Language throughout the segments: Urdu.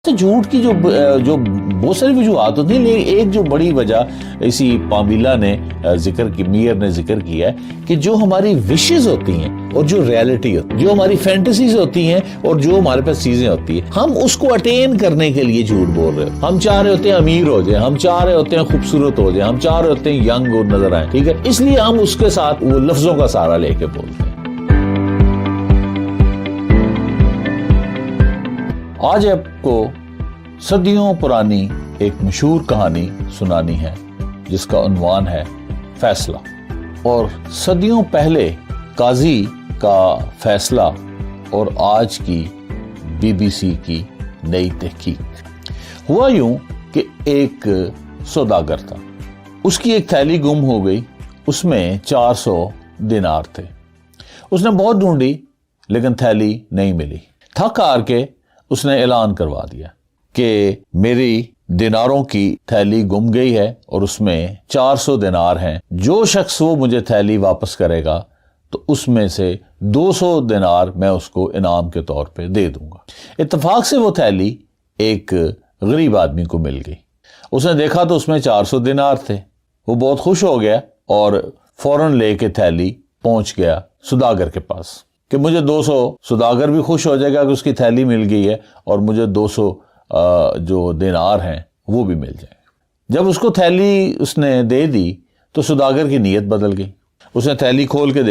جھوٹ کی جو بہت ساری وجوہات ہوتی ہیں، لیکن ایک جو بڑی وجہ اسی پامیلا نے میئر نے ذکر کیا ہے کہ جو ہماری وشز ہوتی ہیں اور جو ریالٹی ہوتی ہے، جو ہماری فینٹیسیز ہوتی ہیں اور جو ہمارے پاس چیزیں ہوتی ہیں، ہم اس کو اٹین کرنے کے لیے جھوٹ بول رہے ہیں۔ ہم چاہ رہے ہوتے ہیں امیر ہو جائیں، ہم چاہ رہے ہوتے ہیں خوبصورت ہو جائیں، ہم چاہ رہے ہوتے ہیں ینگ اور نظر آئیں، ٹھیک ہے، اس لیے ہم اس کے ساتھ وہ لفظوں کا سہارا لے کے بولتے ہیں۔ آج آپ کو صدیوں پرانی ایک مشہور کہانی سنانی ہے جس کا عنوان ہے فیصلہ، اور صدیوں پہلے قاضی کا فیصلہ اور آج کی BBC کی نئی تحقیق۔ ہوا یوں کہ ایک سوداگر تھا، اس کی ایک تھیلی گم ہو گئی، اس میں 400 دینار تھے۔ اس نے بہت ڈھونڈی لیکن تھیلی نہیں ملی۔ تھک ہار کے اس نے اعلان کروا دیا کہ میری دیناروں کی تھیلی گم گئی ہے اور اس میں 400 دینار ہیں، جو شخص وہ مجھے تھیلی واپس کرے گا تو اس میں سے 200 دینار میں اس کو انعام کے طور پہ دے دوں گا۔ اتفاق سے وہ تھیلی ایک غریب آدمی کو مل گئی۔ اس نے دیکھا تو اس میں 400 دینار تھے۔ وہ بہت خوش ہو گیا اور فوراً لے کے تھیلی پہنچ گیا سوداگر کے پاس کہ مجھے 200، سوداگر بھی خوش ہو جائے گا کہ اس کی تھیلی مل گئی ہے اور مجھے 200 جو دینار ہیں وہ بھی مل جائیں گے۔ جب اس کو تھیلی اس نے دے دی تو سوداگر کی نیت بدل گئی۔ اس نے تھیلی کھول کے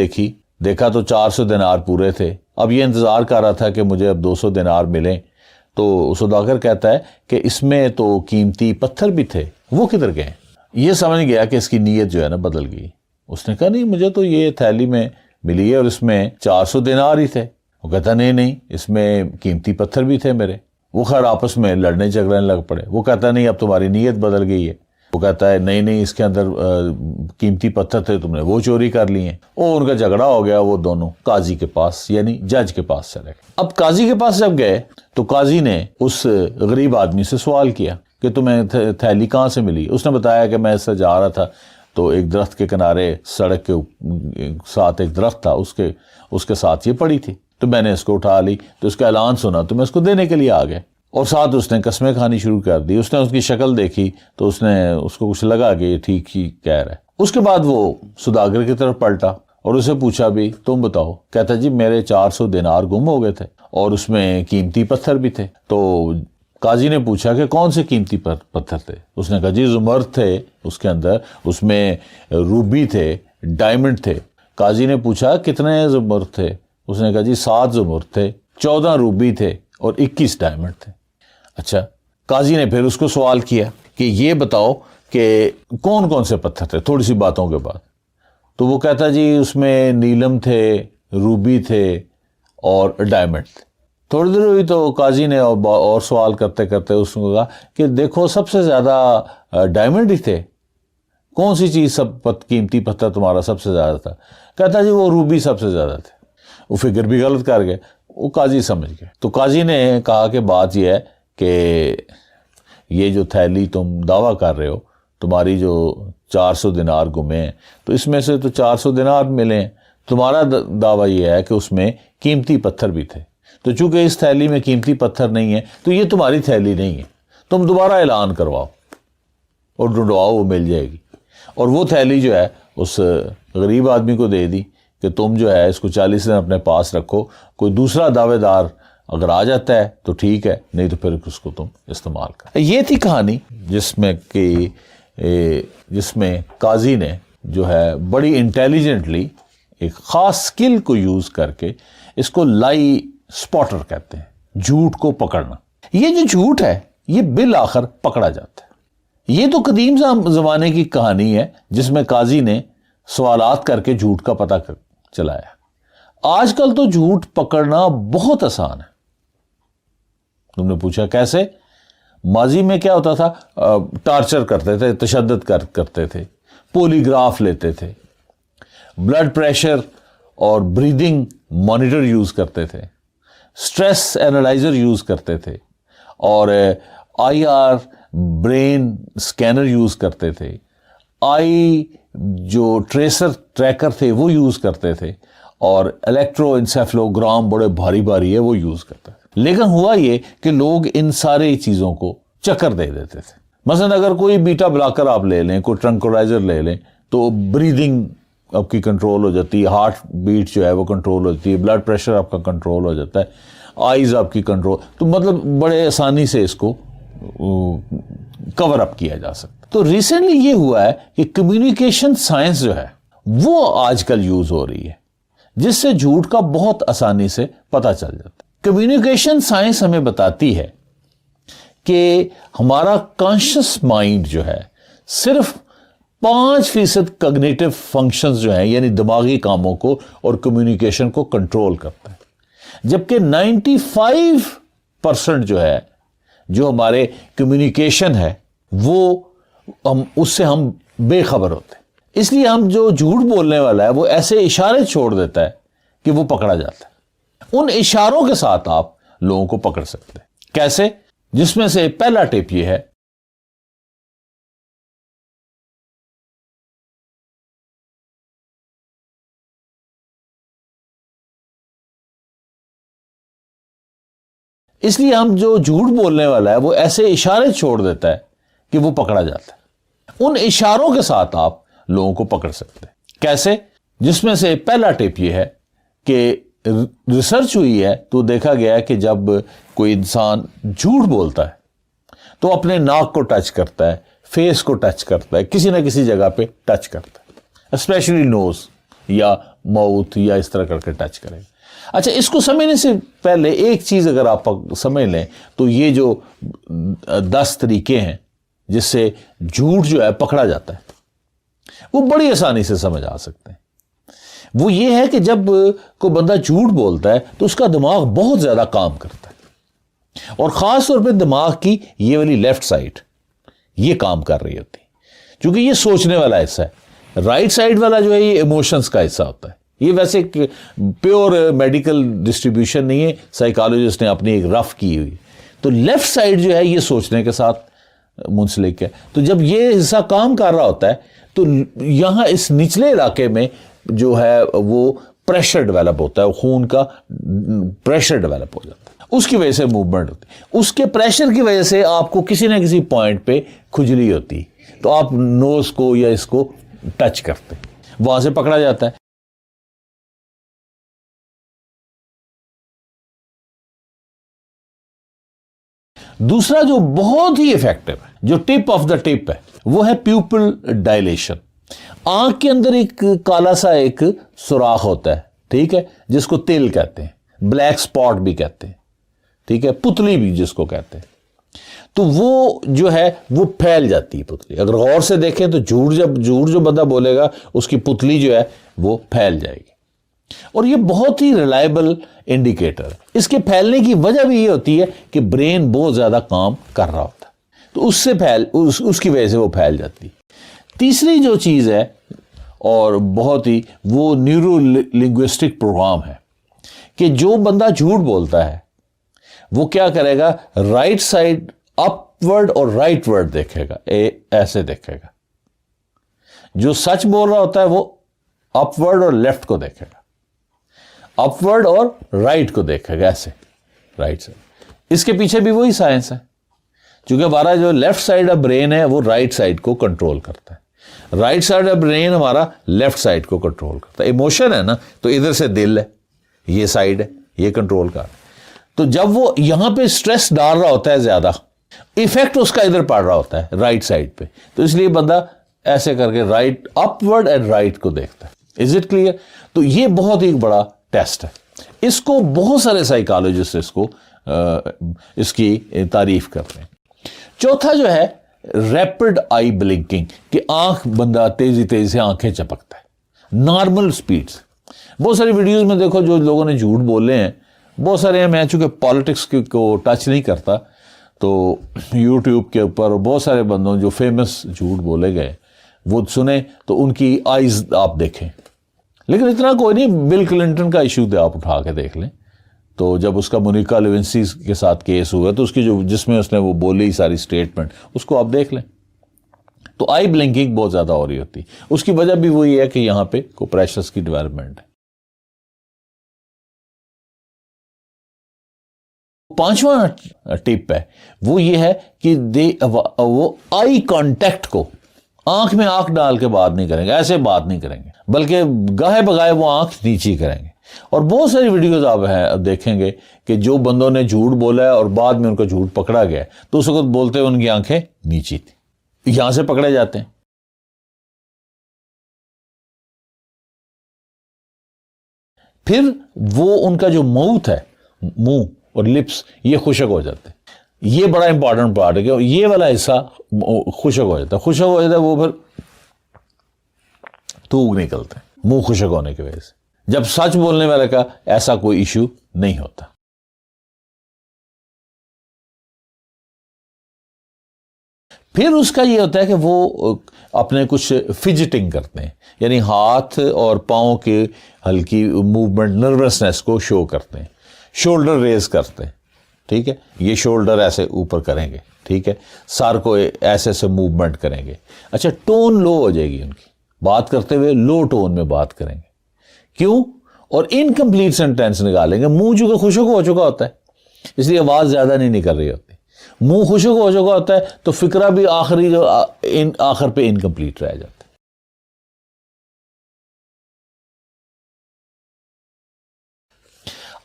دیکھا تو 400 دینار پورے تھے۔ اب یہ انتظار کر رہا تھا کہ مجھے اب 200 دینار ملیں، تو سوداگر کہتا ہے کہ اس میں تو قیمتی پتھر بھی تھے، وہ کدھر گئے؟ یہ سمجھ گیا کہ اس کی نیت جو ہے نا بدل گئی۔ اس نے کہا نہیں، مجھے تو یہ تھیلی میں ملی ہے اور اس میں 400 دینار ہی تھے۔ وہ کہتا نہیں، اس میں قیمتی پتھر بھی تھے میرے۔ وہ خیر آپس میں لڑنے جھگڑنے لگ پڑے۔ وہ کہتا نہیں، اب تمہاری نیت بدل گئی ہے۔ وہ کہتا ہے نہیں، اس کے اندر قیمتی پتھر تھے، تم نے وہ چوری کر لی ہیں۔ اور ان کا جھگڑا ہو گیا۔ وہ دونوں قاضی کے پاس یعنی جج کے پاس چلے گئے۔ اب قاضی کے پاس جب گئے تو قاضی نے اس غریب آدمی سے سوال کیا کہ تمہیں تھیلی کہاں سے ملی؟ اس نے بتایا کہ میں اس سے جا رہا تھا تو ایک درخت کے کنارے، سڑک کے ساتھ ایک درخت تھا، اس کے ساتھ یہ پڑی تھی تو میں نے اس کو اٹھا لی، تو اس کا اعلان سنا تو میں اس کو دینے کے لیے آ گیا، اور ساتھ اس نے قسمیں کھانی شروع کر دی۔ اس نے اس کی شکل دیکھی تو اس کو کچھ لگا کہ یہ ٹھیک ہی کہہ رہا ہے۔ اس کے بعد وہ سوداگر کی طرف پلٹا اور اسے پوچھا بھی تم بتاؤ۔ کہتا جی میرے 400 دینار گم ہو گئے تھے اور اس میں قیمتی پتھر بھی تھے۔ تو قاضی نے پوچھا کہ کون سے قیمتی پتھر تھے؟ اس نے کہا جی زمرد تھے اس کے اندر، اس میں روبی تھے، ڈائمنڈ تھے۔ قاضی نے پوچھا کتنے زمرد تھے؟ اس نے کہا جی 7 زمرد تھے، 14 روبی تھے اور 21 ڈائمنڈ تھے۔ اچھا، قاضی نے پھر اس کو سوال کیا کہ یہ بتاؤ کہ کون کون سے پتھر تھے، تھوڑی سی باتوں کے بعد۔ تو وہ کہتا جی اس میں نیلم تھے، روبی تھے اور ڈائمنڈ تھے۔ تھوڑی دیر ہوئی تو قاضی نے اور سوال کرتے کرتے اس کو کہا کہ دیکھو سب سے زیادہ ڈائمنڈ ہی تھے، کون سی چیز قیمتی پتھر تمہارا سب سے زیادہ تھا؟ کہتا جی وہ روبی سب سے زیادہ تھے۔ وہ فگر بھی غلط کر گئے، وہ قاضی سمجھ گئے۔ تو قاضی نے کہا کہ بات یہ ہے کہ یہ جو تھیلی تم دعویٰ کر رہے ہو، تمہاری جو 400 دینار گمے ہیں، تو اس میں سے تو 400 دینار ملے ہیں، تمہارا دعویٰ یہ ہے کہ اس میں قیمتی پتھر بھی تھے، تو چونکہ اس تھیلی میں قیمتی پتھر نہیں ہے تو یہ تمہاری تھیلی نہیں ہے، تم دوبارہ اعلان کرواؤ اور ڈھونڈواؤ، وہ مل جائے گی۔ اور وہ تھیلی جو ہے اس غریب آدمی کو دے دی کہ تم جو ہے اس کو 40 دن اپنے پاس رکھو، کوئی دوسرا دعوے دار اگر آ جاتا ہے تو ٹھیک ہے، نہیں تو پھر اس کو تم استعمال کر۔ یہ تھی کہانی جس میں قاضی نے جو ہے بڑی انٹیلیجنٹلی ایک خاص سکل کو یوز کر کے، اس کو لائی سپاٹر کہتے ہیں، جھوٹ کو پکڑنا۔ یہ جو جھوٹ ہے یہ بالآخر پکڑا جاتا ہے۔ یہ تو قدیم زمانے کی کہانی ہے جس میں قاضی نے سوالات کر کے جھوٹ کا پتہ چلایا۔ آج کل تو جھوٹ پکڑنا بہت آسان ہے۔ تم نے پوچھا کیسے؟ ماضی میں کیا ہوتا تھا؟ ٹارچر کرتے تھے، تشدد کرتے تھے، پولی گراف لیتے تھے، بلڈ پریشر اور بریدنگ مانیٹر یوز کرتے تھے، سٹریس اینالائزر یوز کرتے تھے، اور IR برین سکینر یوز کرتے تھے، آئی جو ٹریکر تھے وہ یوز کرتے تھے، اور الیکٹرو انسیفلوگرام بڑے بھاری ہے وہ یوز کرتے تھے۔ لیکن ہوا یہ کہ لوگ ان سارے چیزوں کو چکر دے دیتے تھے. مثلا اگر کوئی بیٹا بلاکر آپ لے لیں, کوئی ٹرنکولائزر لے لیں, تو بریدنگ آپ کی کنٹرول ہو جاتی ہے, ہارٹ بیٹ جو ہے وہ کنٹرول ہو جاتی ہے, بلڈ پریشر آپ کا کنٹرول ہو جاتا ہے, آئیز آپ کی کنٹرول, تو مطلب بڑے آسانی سے اس کو کور اپ کیا جا سکتا. تو ریسنٹلی یہ ہوا ہے کہ کمیونیکیشن سائنس جو ہے وہ آج کل یوز ہو رہی ہے, جس سے جھوٹ کا بہت آسانی سے پتہ چل جاتا ہے. کمیونیکیشن سائنس ہمیں بتاتی ہے کہ ہمارا کانشس مائنڈ جو ہے صرف 5% کگنیٹو فنکشنز جو ہیں, یعنی دماغی کاموں کو اور کمیونیکیشن کو کنٹرول کرتا ہے, جبکہ 95% جو ہے جو ہمارے کمیونیکیشن ہے وہ اس سے ہم بے خبر ہوتے ہیں. اس لیے ہم جو جھوٹ بولنے والا ہے وہ ایسے اشارے چھوڑ دیتا ہے کہ وہ پکڑا جاتا ہے. ان اشاروں کے ساتھ آپ لوگوں کو پکڑ سکتے ہیں. کیسے؟ جس میں سے پہلا ٹپ یہ ہے اس لیے ہم جو جھوٹ بولنے والا ہے وہ ایسے اشارے چھوڑ دیتا ہے کہ وہ پکڑا جاتا ہے. ان اشاروں کے ساتھ آپ لوگوں کو پکڑ سکتے ہیں. کیسے؟ جس میں سے پہلا ٹپ یہ ہے کہ ریسرچ ہوئی ہے تو دیکھا گیا ہے کہ جب کوئی انسان جھوٹ بولتا ہے تو اپنے ناک کو ٹچ کرتا ہے, فیس کو ٹچ کرتا ہے, کسی نہ کسی جگہ پہ ٹچ کرتا ہے, اسپیشلی نوز یا ماؤتھ یا اس طرح کر کے ٹچ کرے گا. اچھا, اس کو سمجھنے سے پہلے ایک چیز اگر آپ سمجھ لیں تو یہ جو 10 طریقے ہیں جس سے جھوٹ جو ہے پکڑا جاتا ہے وہ بڑی آسانی سے سمجھ آ سکتے ہیں. وہ یہ ہے کہ جب کوئی بندہ جھوٹ بولتا ہے تو اس کا دماغ بہت زیادہ کام کرتا ہے, اور خاص طور پہ دماغ کی یہ والی لیفٹ سائڈ یہ کام کر رہی ہوتی ہے, چونکہ یہ سوچنے والا حصہ ہے. رائٹ سائڈ والا جو ہے یہ ایموشنز کا حصہ ہوتا ہے. یہ ویسے پیور میڈیکل ڈسٹریبیوشن نہیں ہے, سائیکالوجسٹ نے اپنی ایک رف کی ہوئی. تو لیفٹ سائڈ جو ہے یہ سوچنے کے ساتھ منسلک ہے. تو جب یہ حصہ کام کر رہا ہوتا ہے تو یہاں اس نچلے علاقے میں جو ہے وہ پریشر ڈیولپ ہوتا ہے, خون کا پریشر ڈیولپ ہو جاتا ہے, اس کی وجہ سے موومنٹ ہوتی ہے. اس کے پریشر کی وجہ سے آپ کو کسی نہ کسی پوائنٹ پہ کھجلی ہوتی, تو آپ نوز کو یا اس کو ٹچ کرتے, وہاں سے پکڑا جاتا ہے. دوسرا جو بہت ہی ایفیکٹو ہے, جو ٹپ آف دا ٹپ ہے, وہ ہے پیپل ڈائلیشن. آنکھ کے اندر ایک کالا سا ایک سوراخ ہوتا ہے, ٹھیک ہے, جس کو تل کہتے ہیں, بلیک سپاٹ بھی کہتے ہیں, ٹھیک ہے, پتلی بھی جس کو کہتے ہیں. تو وہ جو ہے وہ پھیل جاتی ہے پتلی. اگر غور سے دیکھیں تو جھوٹ جو بندہ بولے گا اس کی پتلی جو ہے وہ پھیل جائے گی, اور یہ بہت ہی ریلائبل انڈیکیٹر ہے. اس کے پھیلنے کی وجہ بھی یہ ہوتی ہے کہ برین بہت زیادہ کام کر رہا ہوتا ہے, تو اس کی وجہ سے وہ پھیل جاتی ہے. تیسری جو چیز ہے اور بہت ہی وہ نیورو لنگوسٹک پروگرام ہے کہ جو بندہ جھوٹ بولتا ہے وہ کیا کرے گا, رائٹ سائڈ اپ ورڈ اور رائٹ ورڈ دیکھے گا, ایسے دیکھے گا. جو سچ بول رہا ہوتا ہے وہ اپ ورڈ اور لیفٹ کو دیکھے گا, اپ ورڈ اور رائٹ کو دیکھے گا, ایسے رائٹ سائڈ. اس کے پیچھے بھی وہی سائنس ہے, چونکہ ہمارا جو لیفٹ سائڈ آف برین ہے وہ رائٹ سائڈ کو کنٹرول کرتا ہے, رائٹ سائڈ آف برین ہمارا لیفٹ سائڈ کو کنٹرول کرتا ہے. ایموشن ہے نا, تو ادھر سے دل ہے, یہ سائڈ ہے, یہ کنٹرول کر. تو جب وہ یہاں پہ سٹریس ڈال رہا ہوتا ہے زیادہ, ایفیکٹ اس کا ادھر پڑ رہا ہوتا ہے رائٹ سائڈ پہ, تو اس لیے بندہ ایسے کر کے right up word and right کو دیکھتا ہے. Is it clear? تو یہ بہت ہی بڑا ٹیسٹ ہے. اس کو بہت سارے سائیکالوجسٹ اس کی تعریف کر رہے ہیں. چوتھا جو ہے ریپڈ آئی بلنکنگ, کہ آنکھ بندہ تیزی سے آنکھیں چپکتا ہے نارمل سپیڈ سے. بہت ساری ویڈیوز میں دیکھو جو لوگوں نے جھوٹ بولے ہیں, بہت سارے ہیں, میں چونکہ پالیٹکس کو ٹچ نہیں کرتا تو یوٹیوب کے اوپر بہت سارے بندوں جو فیمس جھوٹ بولے گئے وہ سنیں تو ان کی آئیز آپ دیکھیں. لیکن اتنا کوئی نہیں, بل کلنٹن کا ایشو آپ اٹھا کے دیکھ لیں, تو جب اس کا مونیکا لیونسی کے ساتھ کیس ہوا تو اس کی جس میں اس نے وہ بولی ساری سٹیٹمنٹ, اس کو آپ دیکھ لیں, تو آئی بلنکنگ بہت زیادہ ہو رہی ہوتی. اس کی وجہ بھی وہی ہے کہ یہاں پہ کوئی پریشرز کی ڈیولپمنٹ ہے. 5واں ٹپ ہے وہ یہ ہے کہ وہ آئی کانٹیکٹ کو آنکھ میں آنکھ ڈال کے بات نہیں کریں گے, ایسے بات نہیں کریں گے, بلکہ گاہے بگائے وہ آنکھ نیچی کریں گے. اور بہت ساری ویڈیوز آپ دیکھیں گے کہ جو بندوں نے جھوٹ بولا ہے اور بعد میں ان کا جھوٹ پکڑا گیا تو اس وقت بولتے ہوئے ان کی آنکھیں نیچی تھی, یہاں سے پکڑے جاتے ہیں. پھر وہ ان کا جو ماؤتھ ہے, منہ اور لپس, یہ خشک ہو جاتے ہیں. یہ بڑا امپورٹنٹ پارٹ ہے کہ یہ والا حصہ خشک ہو جاتا ہے. خشک ہو جاتا ہے وہ پھر تھوک نکلتے ہیں منہ خشک ہونے کی وجہ سے, جب سچ بولنے والے کا ایسا کوئی ایشو نہیں ہوتا. پھر اس کا یہ ہوتا ہے کہ وہ اپنے کچھ فجٹنگ کرتے ہیں, یعنی ہاتھ اور پاؤں کی ہلکی موومنٹ نروسنس کو شو کرتے ہیں. شولڈر ریز کرتے ہیں, ٹھیک ہے, یہ شولڈر ایسے اوپر کریں گے, ٹھیک ہے, سر کو ایسے سے موومنٹ کریں گے. اچھا, ٹون لو ہو جائے گی ان کی, بات کرتے ہوئے لو ٹون میں بات کریں گے. کیوں؟ اور انکمپلیٹ سینٹینس نکالیں گے. منہ جو کہ خشک ہو چکا ہوتا ہے اس لیے آواز زیادہ نہیں نکل رہی ہوتی. منہ خشک ہو چکا ہوتا ہے تو فقرہ بھی آخری جو آخر پہ انکمپلیٹ رہ جاتا ہے.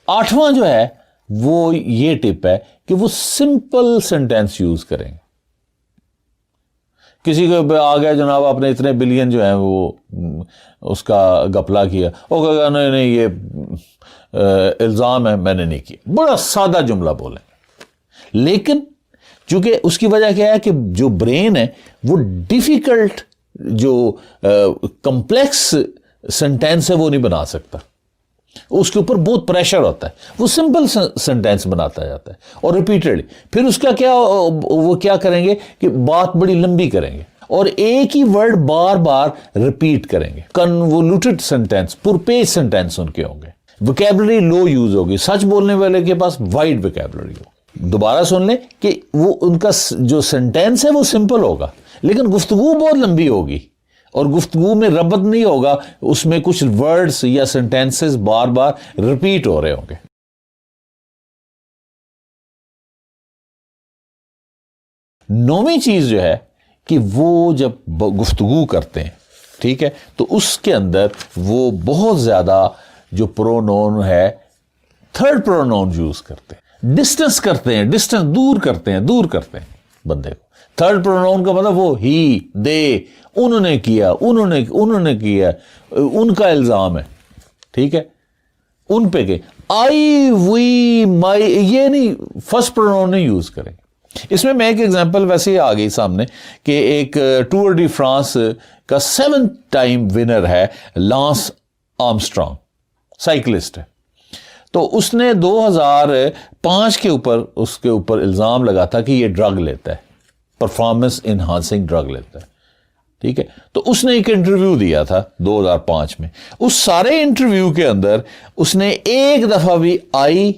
آٹھواں جو ہے وہ یہ ٹپ ہے کہ وہ سمپل سینٹینس یوز کریں گے. کسی کو آ گیا جناب آپ نے اتنے بلین جو ہیں وہ اس کا گپلا کیا, وہ کہے گا نہیں نہیں یہ الزام ہے میں نے نہیں کیا. بڑا سادہ جملہ بولیں, لیکن چونکہ اس کی وجہ کیا ہے کہ جو برین ہے وہ ڈیفیکلٹ جو کمپلیکس سینٹینس ہے وہ نہیں بنا سکتا, اس کے اوپر بہت پریشر ہوتا ہے. وہ سمپل سینٹینس بناتا جاتا ہے اور ریپیٹڈلی. پھر اس کا وہ کیا کریں گے کہ بات بڑی لمبی کریں گے اور ایک ہی ورڈ بار بار ریپیٹ کریں گے. کنوولوٹڈ سینٹینس, پرپیج سینٹینس ان کے ہوں گے. ویکیبلری لو یوز ہوگی, سچ بولنے والے کے پاس وائڈ ویکیبلری ہوگی. دوبارہ سن لیں کہ وہ ان کا جو سینٹینس ہے وہ سمپل ہوگا لیکن گفتگو بہت لمبی ہوگی اور گفتگو میں ربط نہیں ہوگا, اس میں کچھ ورڈز یا سینٹینسز بار بار ریپیٹ ہو رہے ہوں گے. نویں چیز جو ہے کہ وہ جب گفتگو کرتے ہیں, ٹھیک ہے, تو اس کے اندر وہ بہت زیادہ جو پرونون ہے تھرڈ پرونون یوز کرتے ہیں. ڈسٹنس کرتے ہیں, ڈسٹنس دور کرتے ہیں بندے کو. تھرڈ پرونون کا مطلب وہ ہی, دے, انہوں نے کیا, انہوں نے کیا, ان کا الزام ہے, ٹھیک ہے, ان پہ کہ آئی, وی, مائی, یہ نہیں, فرسٹ پرونون نہیں یوز کریں. اس میں ایک ایگزامپل ویسے ہی آ گئی سامنے کہ ایک ٹور ڈی فرانس کا 7th ٹائم ونر ہے لانس آرمسٹرانگ, سائیکلسٹ ہے. تو اس نے 2005 اس کے اوپر الزام لگا تھا کہ یہ ڈرگ لیتا ہے, پرفارمنس انہانسنگ ڈرگ لیتا ہے, ٹھیک ہے. تو اس نے ایک انٹرویو دیا تھا 2005 میں. اس سارے انٹرویو کے اندر اس نے ایک دفعہ بھی آئی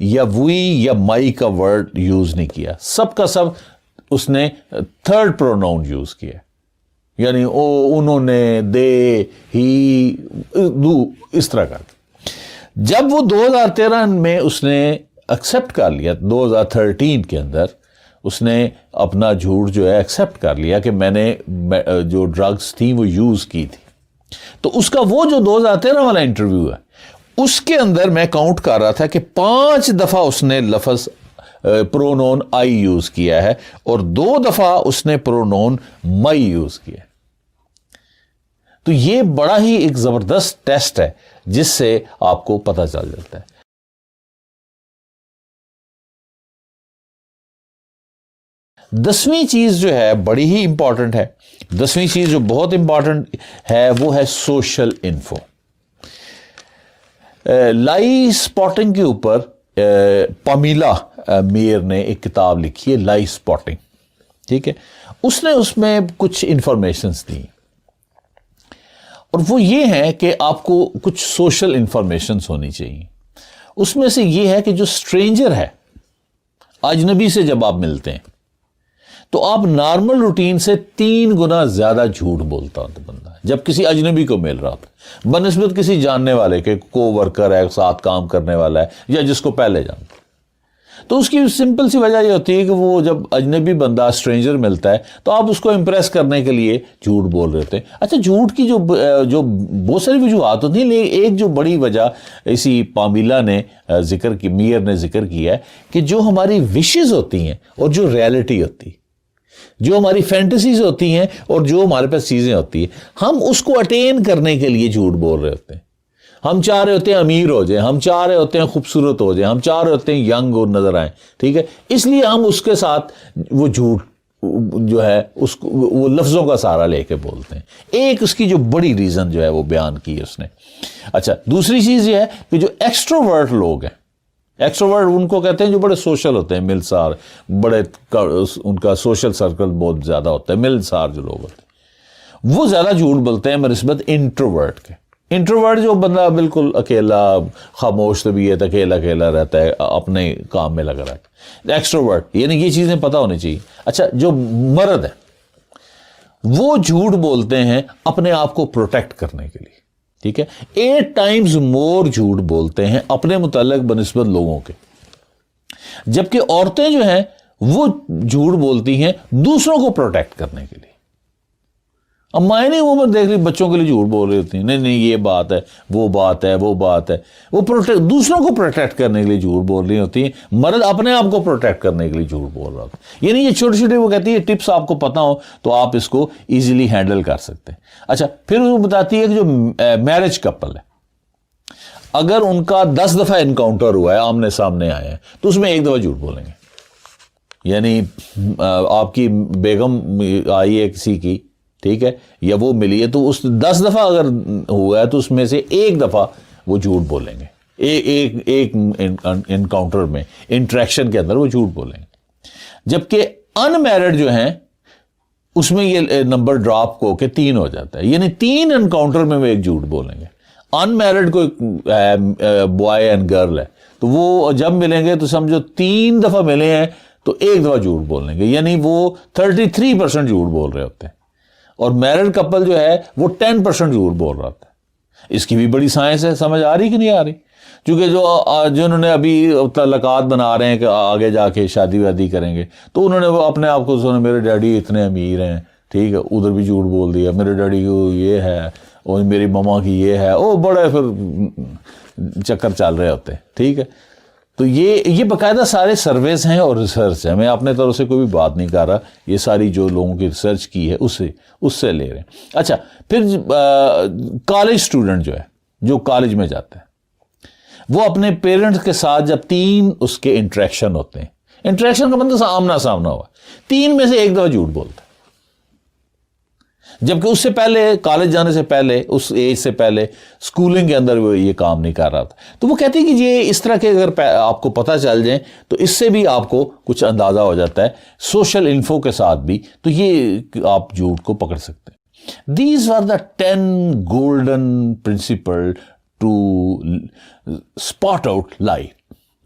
یا وی یا مائی کا ورڈ یوز نہیں کیا. سب کا سب اس نے تھرڈ پروناؤن یوز کیا, یعنی او, انہوں نے, دے, ہی, دو, اس طرح کر کے. جب وہ 2013 میں اس نے ایکسپٹ کر لیا, 2013 کے اندر اس نے اپنا جھوٹ جو ہے ایکسپٹ کر لیا کہ میں نے جو ڈرگز تھیں وہ یوز کی تھی. تو اس کا وہ جو 2013 والا انٹرویو ہے اس کے اندر میں کاؤنٹ کر رہا تھا کہ 5 دفعہ اس نے لفظ پرونون آئی یوز کیا ہے اور 2 دفعہ اس نے پرونون مائی یوز کیا. تو یہ بڑا ہی ایک زبردست ٹیسٹ ہے جس سے آپ کو پتہ چل جاتا ہے. دسویں چیز جو ہے بڑی ہی امپورٹنٹ ہے. دسویں چیز جو بہت امپورٹنٹ ہے وہ ہے سوشل انفو. لائی سپاٹنگ کے اوپر پامیلا میر نے ایک کتاب لکھی ہے, لائی سپاٹنگ, ٹھیک ہے. اس نے اس میں کچھ انفارمیشنز دی اور وہ یہ ہے کہ آپ کو کچھ سوشل انفارمیشنز ہونی چاہیے. اس میں سے یہ ہے کہ جو اسٹرینجر ہے, اجنبی سے جب آپ ملتے ہیں تو آپ نارمل روٹین سے 3 گنا زیادہ جھوٹ بولتا ہوتا بندہ جب کسی اجنبی کو مل رہا ہوتا بنسبت کسی جاننے والے کے, کو ورکر ہے, ساتھ کام کرنے والا ہے یا جس کو پہلے جانتا. تو اس کی سمپل سی وجہ یہ ہوتی ہے کہ وہ جب اجنبی بندہ اسٹرینجر ملتا ہے تو آپ اس کو امپریس کرنے کے لیے جھوٹ بول رہے ہوتے ہیں. اچھا جھوٹ کی جو بہت ساری وجوہات ہوتی ہیں، لیکن ایک جو بڑی وجہ اسی پامیلا نے ذکر کی، میئر نے ذکر کیا ہے کہ جو ہماری وشز ہوتی ہیں اور جو ریالٹی ہوتی ہے، جو ہماری فینٹیسیز ہوتی ہیں اور جو ہمارے پاس چیزیں ہوتی ہیں، ہم اس کو اٹین کرنے کے لیے جھوٹ بول رہے ہوتے ہیں. ہم چاہ رہے ہوتے ہیں امیر ہو جائیں، ہم چاہ رہے ہوتے ہیں خوبصورت ہو جائیں، ہم چاہ رہے ہوتے ہیں ینگ اور نظر آئیں، ٹھیک ہے. اس لیے ہم اس کے ساتھ وہ جھوٹ جو ہے اس کو وہ لفظوں کا سہارا لے کے بولتے ہیں. ایک اس کی جو بڑی ریزن جو ہے وہ بیان کی ہے اس نے. اچھا دوسری چیز یہ ہے کہ جو ایکسٹروورٹ لوگ ہیں، ایکسٹروورٹ ان کو کہتے ہیں جو بڑے سوشل ہوتے ہیں، ملسار، بڑے ان کا سوشل سرکل بہت زیادہ ہوتا ہے، ملسار جو لوگ ہوتے ہیں وہ زیادہ جھوٹ بولتے ہیں بنسبت انٹروورٹ کے. انٹروورٹ جو بندہ بالکل اکیلا خاموش طبیعت، اکیلا رہتا ہے، اپنے کام میں لگا رہتا ہے. ایکسٹروورٹ یعنی یہ چیزیں پتہ ہونی چاہیے. اچھا جو مرد ہے وہ جھوٹ بولتے ہیں اپنے آپ کو پروٹیکٹ کرنے کے لیے، ٹھیک ہے. 8 ٹائمز مور جھوٹ بولتے ہیں اپنے متعلق بنسبت لوگوں کے، جبکہ عورتیں جو ہیں وہ جھوٹ بولتی ہیں دوسروں کو پروٹیکٹ کرنے کے لیے. اب مائیں نہیں وہ دیکھ رہی بچوں کے لیے جھوٹ بول رہی ہوتی ہیں، نہیں یہ بات ہے، وہ بات ہے، وہ دوسروں کو پروٹیکٹ کرنے کے لیے جھوٹ بول رہی ہوتی ہیں. مرد اپنے آپ کو پروٹیکٹ کرنے کے لیے جھوٹ بول رہا ہوتا ہے. یعنی یہ چھوٹی چھوٹی وہ کہتی ہے ٹپس آپ کو پتہ ہو تو آپ اس کو ایزیلی ہینڈل کر سکتے ہیں. اچھا پھر وہ بتاتی ہے کہ جو میرج کپل ہے اگر ان کا 10 دفعہ انکاؤنٹر ہوا ہے، آمنے سامنے آئے ہیں، تو اس میں 1 دفعہ جھوٹ بولیں گے. یعنی آپ کی بیگم آئی ہے کسی کی، ٹھیک ہے، یا وہ ملی ہے، تو اس 10 دفعہ اگر ہوا ہے تو اس میں سے 1 دفعہ وہ جھوٹ بولیں گے. ایک انکاؤنٹر میں، انٹریکشن کے اندر وہ جھوٹ بولیں گے. جبکہ ان میرڈ جو ہیں اس میں یہ نمبر ڈراپ کو کہ 3 ہو جاتا ہے، یعنی 3 انکاؤنٹر میں وہ ایک جھوٹ بولیں گے. ان میرڈ کوئی بوائے اینڈ گرل ہے تو وہ جب ملیں گے تو سمجھو 3 دفعہ ملے ہیں تو 1 دفعہ جھوٹ بولیں گے، یعنی وہ 33% جھوٹ بول رہے ہوتے ہیں. اور میرڈ کپل جو ہے وہ 10% جھوٹ بول رہا تھا. اس کی بھی بڑی سائنس ہے، سمجھ آ رہی کہ نہیں آ رہی؟ کیونکہ جو انہوں نے ابھی تعلقات بنا رہے ہیں کہ آگے جا کے شادی وادی کریں گے، تو انہوں نے وہ اپنے آپ کو سنا میرے ڈیڈی اتنے امیر ہیں، ٹھیک ہے، ادھر بھی جھوٹ بول دیا، میرے ڈیڈی کو یہ ہے اور میری مما کی یہ ہے، وہ بڑے پھر چکر چل رہے ہوتے ہیں، ٹھیک ہے. تو یہ باقاعدہ سارے سرویز ہیں اور ریسرچ ہے. میں اپنے طرف سے کوئی بھی بات نہیں کر رہا، یہ ساری جو لوگوں کی ریسرچ کی ہے اس سے لے رہے ہیں. اچھا پھر کالج اسٹوڈنٹ جو ہے، جو کالج میں جاتا ہے، وہ اپنے پیرنٹس کے ساتھ جب 3 اس کے انٹریکشن ہوتے ہیں، انٹریکشن کا مطلب آمنا سامنا ہوا، 3 میں سے 1 دفعہ جھوٹ بولتا ہے. جبکہ اس سے پہلے، کالج جانے سے پہلے، اس ایج سے پہلے اسکولنگ کے اندر وہ یہ کام نہیں کر رہا تھا. تو وہ کہتے ہیں کہ یہ اس طرح کے اگر آپ کو پتہ چل جائیں تو اس سے بھی آپ کو کچھ اندازہ ہو جاتا ہے، سوشل انفو کے ساتھ بھی، تو یہ آپ جھوٹ کو پکڑ سکتے ہیں. These were the 10 golden principles to spot out lie.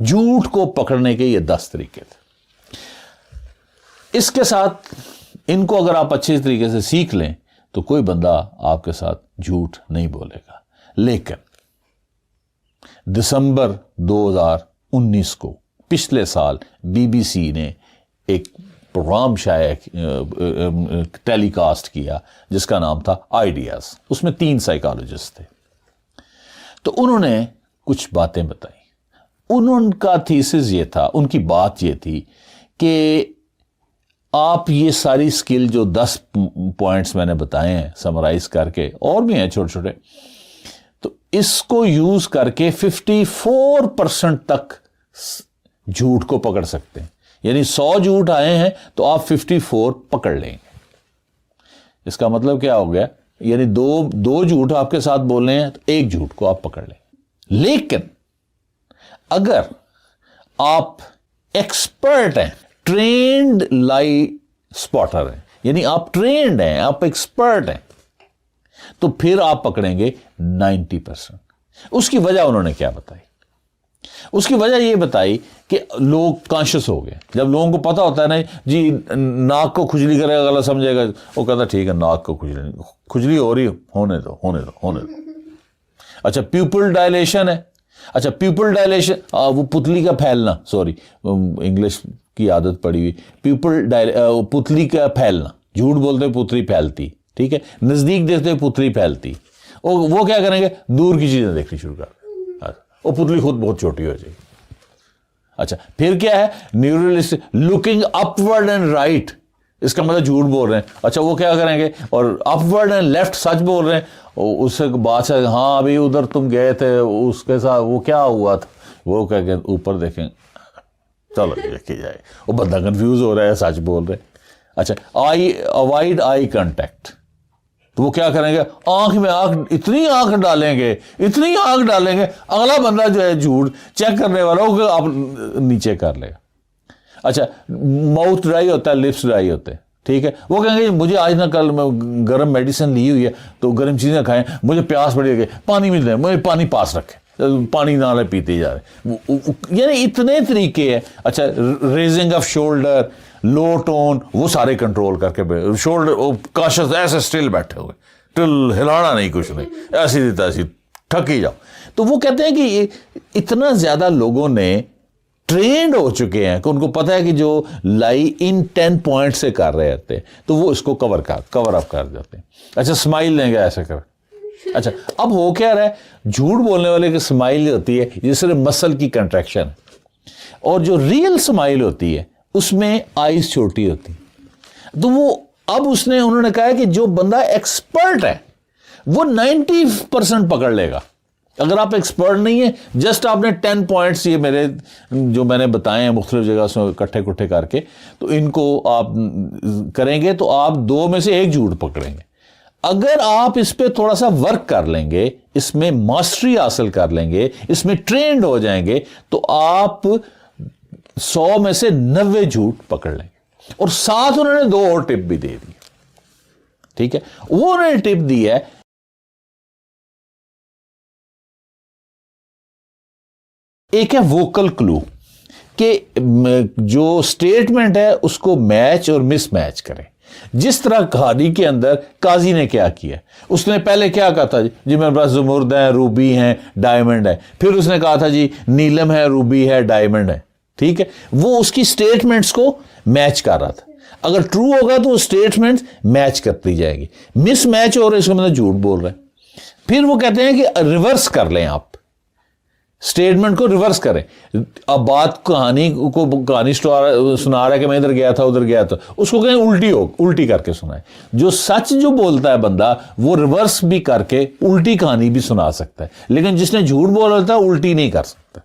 جھوٹ کو پکڑنے کے یہ 10 طریقے تھے. اس کے ساتھ ان کو اگر آپ اچھے طریقے سے سیکھ لیں تو کوئی بندہ آپ کے ساتھ جھوٹ نہیں بولے گا. لیکن دسمبر 2019 کو پچھلے سال BBC نے ایک پروگرام ٹیلی کاسٹ کیا جس کا نام تھا آئیڈیاز. اس میں 3 سائیکالوجسٹ تھے. تو انہوں نے کچھ باتیں بتائیں. ان کا تھیسس یہ تھا، ان کی بات یہ تھی کہ آپ یہ ساری سکل جو 10 پوائنٹس میں نے بتائے ہیں سمرائز کر کے، اور بھی ہیں چھوٹے چھوٹے، تو اس کو یوز کر کے 54% تک جھوٹ کو پکڑ سکتے ہیں. یعنی 100 جھوٹ آئے ہیں تو آپ 54 پکڑ لیں گے. اس کا مطلب کیا ہو گیا؟ یعنی دو جھوٹ آپ کے ساتھ بول رہے ہیں تو 1 جھوٹ کو آپ پکڑ لیں. لیکن اگر آپ ایکسپرٹ ہیں، ٹرینڈ لائی سپاٹر ہیں، یعنی آپ ٹرینڈ ہیں، آپ ایکسپرٹ ہیں، تو پھر آپ پکڑیں گے 90%. اس کی وجہ انہوں نے کیا بتائی؟ اس کی وجہ یہ بتائی کہ لوگ کانشیس ہو گئے. جب لوگوں کو پتا ہوتا ہے نا جی ناک کو کھجلی کرے گا، غلط سمجھے گا، وہ کہتا ٹھیک ہے ناک کو کھجلی ہو رہی، ہونے دو. اچھا پیپل ڈائلیشن ہے، اچھا پیپل ڈائلیشن, وہ پتلی کا پھیلنا, سوری انگلش کی عادت پڑی ہوئی, پتلی کا پھیلنا, جھوٹ بولتے پتلی پھیلتی, ٹھیک ہے, نزدیک دیکھتے پتلی پھیلتی, وہ کیا کریں گے, دور کی چیزیں دیکھنی شروع کر دیں, وہ پتلی خود بہت چھوٹی ہو جائے گی. اچھا پھر کیا ہے, نیورلسٹک لوکنگ اپورڈ اینڈ رائٹ, اس کا مطلب جھوٹ بول رہے ہیں. اچھا وہ کیا کریں گے, اور اپورڈ اینڈ لیفٹ سچ بول رہے ہیں, اس سے بات سے ہاں ابھی ادھر تم گئے تھے اس کے ساتھ وہ کیا ہوا تھا, وہ کیا کہ اوپر دیکھیں, چلو دیکھی جائے, وہ بندہ کنفیوز ہو رہا ہے, سچ بول رہے. اچھا اوائڈ آئی کانٹیکٹ, تو وہ کیا کریں گے, آنکھ میں آنکھ, اتنی آنکھ ڈالیں گے, اگلا بندہ جو ہے جھوٹ چیک کرنے والا وہ آپ نیچے کر لے گا. اچھا ماؤتھ ڈرائی ہوتا ہے, لپس ڈرائی ہوتے ہیں, ٹھیک ہے, وہ کہیں گے مجھے آج نہ کل میں گرم میڈیسن لی ہوئی ہے تو گرم چیزیں کھائیں, مجھے پیاس پڑی ہے, پانی بھی دیں, مجھے پانی پاس رکھے, پانی نہ پیتے جا رہے, یعنی اتنے طریقے ہیں. اچھا raising of shoulder, low tone, وہ سارے کنٹرول کر کے, شولڈر کاشس ایسے سٹل بیٹھے ہوئے, ٹل ہلانا نہیں, کچھ نہیں, ایسی تیسی تھک ہی جاؤ. تو وہ کہتے ہیں کہ اتنا زیادہ لوگوں نے ٹرینڈ ہو چکے ہیں کہ ان کو پتا ہے کہ جو لائی ان 10 پوائنٹ سے کر رہے ہوتے ہیں تو وہ اس کو کور اپ کر جاتے ہیں. اچھا اسمائل لیں گے ایسے کر. اچھا اب ہو کیا رہا ہے, جھوٹ بولنے والے کی اسمائل ہوتی ہے یہ صرف مسل کی کنٹریکشن, اور جو ریئل اسمائل ہوتی ہے اس میں آئیز چھوٹی ہوتی. تو وہ اب انہوں نے کہا ہے کہ جو بندہ ایکسپرٹ ہے وہ 90% پکڑ لے گا. اگر آپ ایکسپرٹ نہیں ہیں, جسٹ آپ نے 10 پوائنٹس یہ میرے جو میں نے بتائے ہیں مختلف جگہ سے اکٹھے کٹھے کر کے, تو ان کو آپ کریں گے تو آپ 2 میں سے 1 جھوٹ پکڑیں گے. اگر آپ اس پہ تھوڑا سا ورک کر لیں گے, اس میں ماسٹری حاصل کر لیں گے, اس میں ٹرینڈ ہو جائیں گے, تو آپ 100 میں سے 90 جھوٹ پکڑ لیں گے. اور ساتھ انہوں نے 2 اور ٹپ بھی دے دی, ٹھیک ہے. وہ انہوں نے ٹپ دی ہے, ایک ہے ووکل کلو, کہ جو سٹیٹمنٹ ہے اس کو میچ اور مس میچ کریں. جس طرح کہانی کے اندر قاضی نے کیا کیا, اس نے پہلے کیا کہا تھا, جی میرے پاس زمرد ہیں, روبی ہیں, ڈائمنڈ ہے. پھر اس نے کہا تھا جی نیلم ہے, روبی ہے, ڈائمنڈ ہے, ٹھیک ہے. وہ اس کی سٹیٹمنٹس کو میچ کر رہا تھا. اگر ٹرو ہوگا تو وہ سٹیٹمنٹ میچ کرتی جائے گی. مس میچ ہو رہا ہے اس کا مطلب جھوٹ بول رہے ہیں. پھر وہ کہتے ہیں کہ ریورس کر لیں, آپ اسٹیٹمنٹ کو ریورس کریں. اب بات کہانی سنا رہا ہے کہ میں ادھر گیا تھا ادھر گیا تھا, اس کو کہیں الٹی کر کے سنائے. جو سچ جو بولتا ہے بندہ وہ ریورس بھی کر کے الٹی کہانی بھی سنا سکتا ہے, لیکن جس نے جھوٹ بولا تھا الٹی نہیں کر سکتا.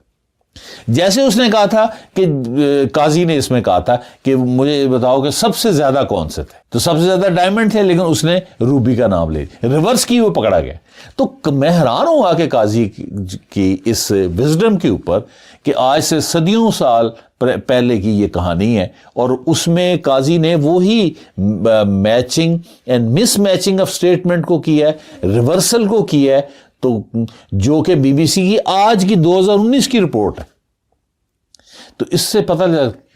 جیسے اس نے کہا تھا کہ قاضی نے اس میں کہا تھا کہ مجھے بتاؤ کہ سب سے زیادہ کون سے تھے, تو سب سے زیادہ ڈائمنڈ تھے, لیکن اس نے روبی کا نام لے لیا, ریورس کی, وہ پکڑا گیا. تو میں حیران ہوں گا کہ قاضی کی اس وزڈم کے اوپر کہ آج سے صدیوں سال پہلے کی یہ کہانی ہے, اور اس میں قاضی نے وہی matching and miss matching of statement کو کیا ہے, ریورسل کو کیا ہے, تو جو کہ بی بی سی کی آج کی 2019 کی رپورٹ ہے. تو اس سے پتہ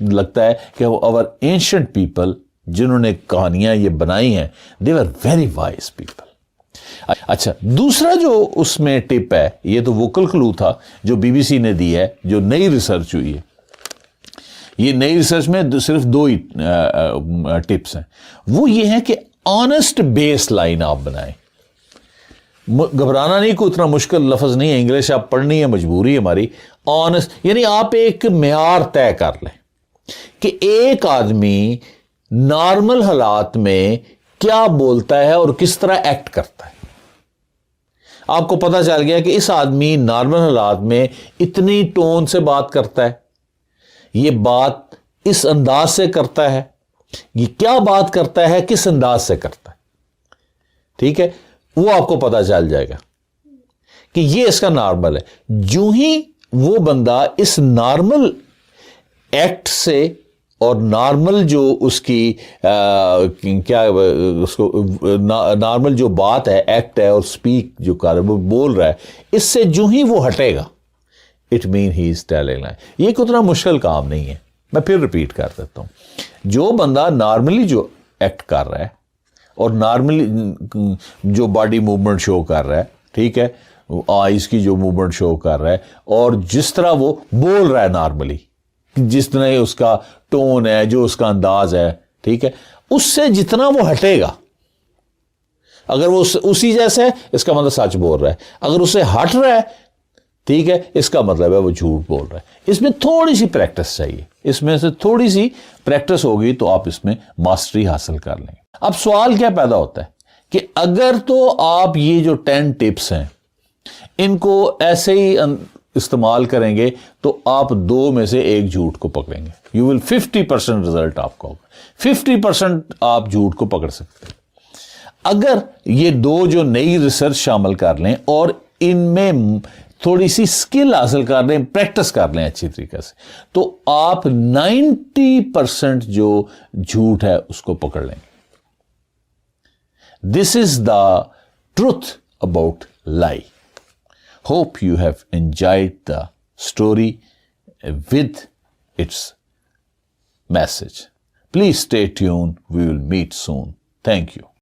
لگتا ہے کہ our ancient people جنہوں نے کہانیاں یہ بنائی ہیں, they were very wise people. اچھا دوسرا جو اس میں ٹپ ہے, یہ تو ووکل کلو تھا جو بی بی سی نے دی ہے, جو نئی ریسرچ ہوئی ہے. یہ نئی ریسرچ میں صرف 2 ہی ٹپس ہیں. وہ یہ ہے کہ آنےسٹ بیس لائن آپ بنائیں. گھبرانا نہیں, کوئی اتنا مشکل لفظ نہیں ہے, انگلش آپ پڑھنی ہے, مجبوری ہے ہماری. آنےسٹ یعنی آپ ایک معیار طے کر لیں کہ ایک آدمی نارمل حالات میں کیا بولتا ہے اور کس طرح ایکٹ کرتا ہے. آپ کو پتہ چل گیا کہ اس آدمی نارمل حالات میں اتنی ٹون سے بات کرتا ہے, یہ بات اس انداز سے کرتا ہے, یہ کیا بات کرتا ہے, کس انداز سے کرتا ہے, ٹھیک ہے. وہ آپ کو پتا چل جائے گا کہ یہ اس کا نارمل ہے. جو ہی وہ بندہ اس نارمل ایکٹ سے اور نارمل جو اس کی کیا اس کو نارمل جو بات ہے, ایکٹ ہے اور سپیک جو کر رہا ہے, وہ بول رہا ہے, اس سے جو ہی وہ ہٹے گا it man he is telling line. یہ اتنا مشکل کام نہیں ہے. میں پھر ریپیٹ کر دیتا ہوں. جو بندہ نارملی جو ایکٹ کر رہا ہے اور نارملی جو باڈی موومنٹ شو کر رہا ہے, ٹھیک ہے, آئیز کی جو موومنٹ شو کر رہا ہے اور جس طرح وہ بول رہا ہے نارملی، جس طرح اس کا ٹون ہے، جو اس کا انداز ہے، ٹھیک ہے، اس سے جتنا وہ ہٹے گا، اگر وہ اسی جیسے ہے اس کا مطلب سچ بول رہا ہے، اگر اسے ہٹ رہا ہے، ٹھیک ہے، اس کا مطلب ہے وہ جھوٹ بول رہا ہے۔ اس میں تھوڑی سی پریکٹس چاہیے، اس میں سے تھوڑی سی پریکٹس ہوگی تو آپ اس میں ماسٹری حاصل کر لیں گے۔ اب سوال کیا پیدا ہوتا ہے کہ اگر تو آپ یہ جو 10 ٹپس ہیں ان کو ایسے ہی استعمال کریں گے تو آپ 2 میں سے 1 جھوٹ کو پکڑیں گے، یو ول 50% رزلٹ آپ کا ہوگا، 50% آپ جھوٹ کو پکڑ سکتے ہیں۔ اگر یہ 2 جو نئی ریسرچ شامل کر لیں اور ان میں تھوڑی سی سکل حاصل کر لیں، پریکٹس کر لیں اچھی طریقے سے، تو آپ 90% جو جھوٹ ہے اس کو پکڑ لیں گے۔ دس از دا ٹروتھ اباؤٹ لائی۔ Hope you have enjoyed the story with its message. Please stay tuned. We will meet soon. Thank you.